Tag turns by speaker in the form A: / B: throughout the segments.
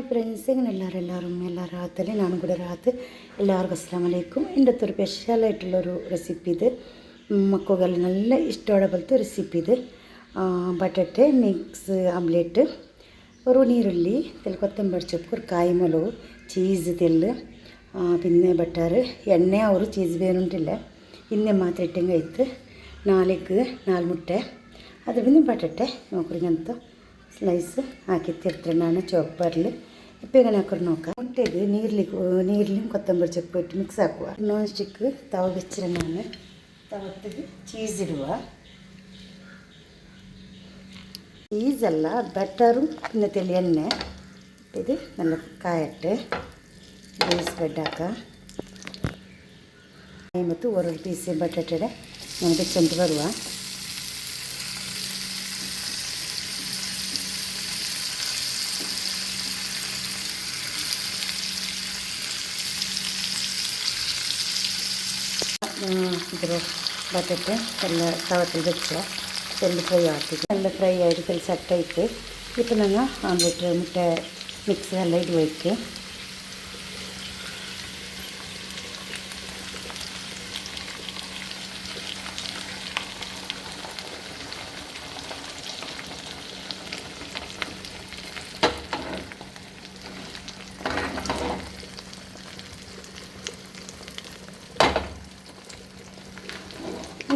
A: Friends ഇങ്ങനെ എല്ലാവരും റാത്തല്ലേ ഞാനും കൂടെ റാത്ത് എല്ലാവർക്കും അസ്സലാമു അലൈക്കും. എൻ്റെ അടുത്തൊരു സ്പെഷ്യലായിട്ടുള്ളൊരു റെസിപ്പി ഇത് മക്കൾക്ക് നല്ല ഇഷ്ടമുള്ള പോലത്തെ റെസിപ്പി ഇത് ബട്ടറ്റ് മിക്സ് ಆಮ್ಲೆಟ್ ഒരു നീരുള്ളി തെൽ കൊത്തമ്പരി ചൊപ്പ് ഒരു കായ്മുളക് ചീസ് തെല്ല് പിന്നെ ബട്ടർ എണ്ണ ഒരു ചീസ് വേണ്ടില്ല ಇನ್ನೆ ಮಾತ್ರ ಇಟ್ಟಂಗೆ ಐತೆ 4 ಮುಟ್ಟೆ ಅದ್ರ പിന്നെ ಬಟಾಟೆ ನೋಕ್ರಿಗಂತ ಸ್ಲೈಸ್ ಹಾಕಿತ್ತಿರ್ತಾರೆ ನಾನು ചോപ്പറിൽ ഇപ്പോൾ ഇങ്ങനെ ആക്കി നോക്കാം. മുട്ടയ്ക്ക് നീരിലും കൊത്തമ്പരി ചപ്പ് ഇട്ട് മിക്സ് ആക്കുക. നോൺ സ്റ്റിക്ക് തവ വെച്ചിരുന്നാണ് തവത്തേക്ക് ചീസ് ഇടുക. ചീസല്ല ബട്ടറും പിന്നെ തെളി എണ്ണ ഇത് നല്ല കായട്ട് ബേസ് ബ്രെഡാക്കുക. ಮತ್ತು ഒരു പീസ് ബട്ടറ്റയുടെ ഞാൻ വെച്ചുകൊണ്ട് വരുക. ಇದರ ಬಟಾಟೆ ಎಲ್ಲ ತವത്തിൽ വെച്ച് തെല്ല് ഫ്രൈ ആക്കി നല്ല ഫ്രൈ ആയിട്ട് തെല്ല് സെറ്റായിട്ട് ഇപ്പം ഞങ്ങൾ ആംലെറ്റ് മുട്ട മിക്സ് എല്ലാം ഇത് വയ്ക്കുക.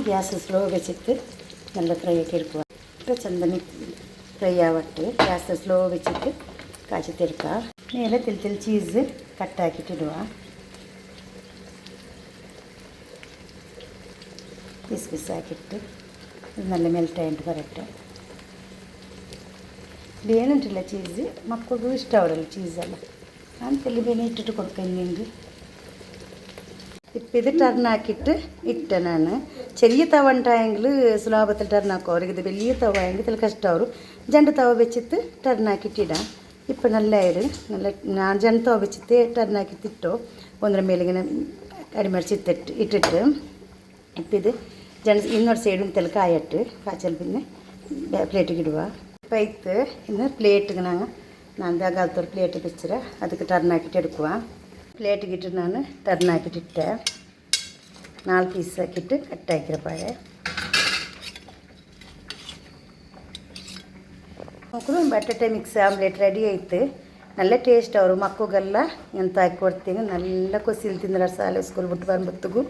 A: ഗ്യാസ് സ്ലോ വെച്ചിട്ട് നല്ല ഫ്രൈ ആക്കി എടുക്കുക. ഇപ്പോൾ ചന്ദനി ഫ്രൈ ആവട്ടെ. ഗ്യാസ് സ്ലോ വെച്ചിട്ട് കാച്ചിട്ടെടുക്കുക. മേലെ തെൽ ചീസ് കട്ടാക്കിയിട്ടിടുക. പീസാക്കിയിട്ട് നല്ല മെൽറ്റായിട്ട് വരട്ടെ. വേണിട്ടില്ല ചീസ് മക്കൾക്ക് ഇഷ്ടമാവില്ല ചീസല്ല. ഞാൻ തെല്ല് വേണേ ഇട്ടിട്ട് കൊടുക്കുന്നുണ്ട്. ഇപ്പം ഇത് ടർണാക്കിയിട്ട് ഇട്ടനാണ്. ചെറിയ തവ ഉണ്ടായെങ്കിൽ സുലഭത്തിൽ ടർണാക്കും. അവർക്ക് ഇത് വലിയ തവ ആയെങ്കിൽ ഇതിൽ കഷ്ടമാവും. രണ്ട് തവ വെച്ചിട്ട് ടർണാക്കിയിട്ട് ഇടാം. ഇപ്പം നല്ല നല്ല ഞാൻ രണ്ട് തവ വെച്ചിട്ട് ടർണാക്കിയിട്ട് ഇട്ടോ ഒന്നര മേലിങ്ങനെ ഇട്ടിട്ട് ഇപ്പം ഇത് ಇನ್ನೊಂದು ಸೈಡ್ ತೆಲ್ ಕಾಯಟ್ಟು ಕಾಚಲ್ പിന്നെ ಪ್ಲೇಟಿಗೆ ಇಡುವ. ಪೈತ್ ಇನ್ನು ಪ್ಲೇಟಿಗೆ ನಾನು ಬೇಗಾಲ್ತವ್ರ ಪ್ಲೇಟಿಗೆ വെച്ചിರ ಅದಕ್ಕೆ ಟರ್ನ್ ಹಾಕಿಟ್ಟು എടുക്കുക. ಪ್ಲೇಟಿಗೆ ಇಟ್ಟು ನಾನು ಟರ್ನ್ ಹಾಕಿಟ್ಟಿಟ್ಟೆ 4 ಪೀಸ್ ಹಾಕಿಟ್ಟು ಕಟ್ಟಾಕಿರಪ್ಪಾಳೆ. ನೋಡ್ಕೊಂಡು ಬಟಾಟೆ ಮಿಕ್ಸ್ ಆಮ್ಲೆಟ್ ರೆಡಿ ಆಯ್ತು. നല്ല ಟೇಸ್ಟ್ ಅವರು ಮಕ್ಕಳಿಗೆಲ್ಲ ಎಂತ ಹಾಕಿ ಕೊಡ್ತೀನಿ. നല്ല ಕೊಸಿಲ್ ತಿಂದ್ರೆ ಸಾಲೆ ಸ್ಕೂಲ್ ಬಿಟ್ಟು ಬಂದ್ಬತ್ತಿಗೂ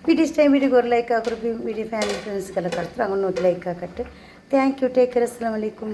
A: വീഡിയോ ഇഷ്ടമായി വീഡിയോക്ക് ഒരു ലൈക്ക് ആക്കും. വീഡിയോ ഫാമിലി ഫ്രണ്ട്സ്ക്കെല്ലാം കടത്തും അങ്ങനെ നോക്കി ലൈക്ക് ആക്കട്ടെ. Thank you. Take care. അസ്സലാമു അലൈക്കും.